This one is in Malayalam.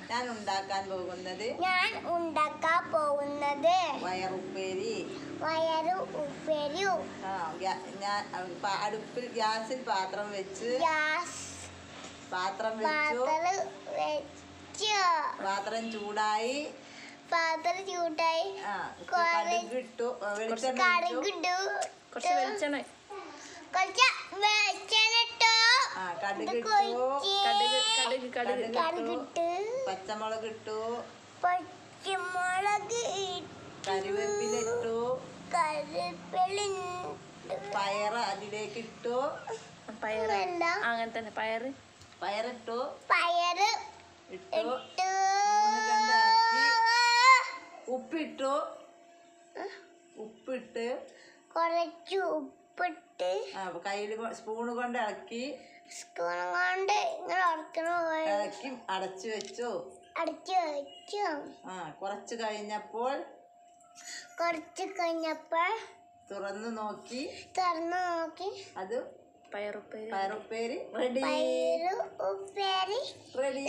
ഞാൻ ഉണ്ടാക്കാൻ പോകുന്നത് പയറുപ്പേരി. ഞാൻ അടുപ്പിൽ ഗ്യാസിൽ പാത്രം വെച്ചു. പാത്രം ചൂടായി. കടുകിട്ടു. പച്ചമുളകിട്ടു. കരിവേപ്പിലിട്ടു. പയറ് അതിലേക്കിട്ടു. അങ്ങനെ തന്നെ പയറിട്ടു. ഉപ്പിട്ടു. കുറച്ച് ഉപ്പിട്ട് കയ്യിൽ സ്പൂണ് കൊണ്ട് ഇളക്കി ഇളക്കി അടച്ചു വെച്ചു. കുറച്ച് കഴിഞ്ഞപ്പോൾ തുറന്നു നോക്കി അത് പയറുപ്പേരി റെഡി.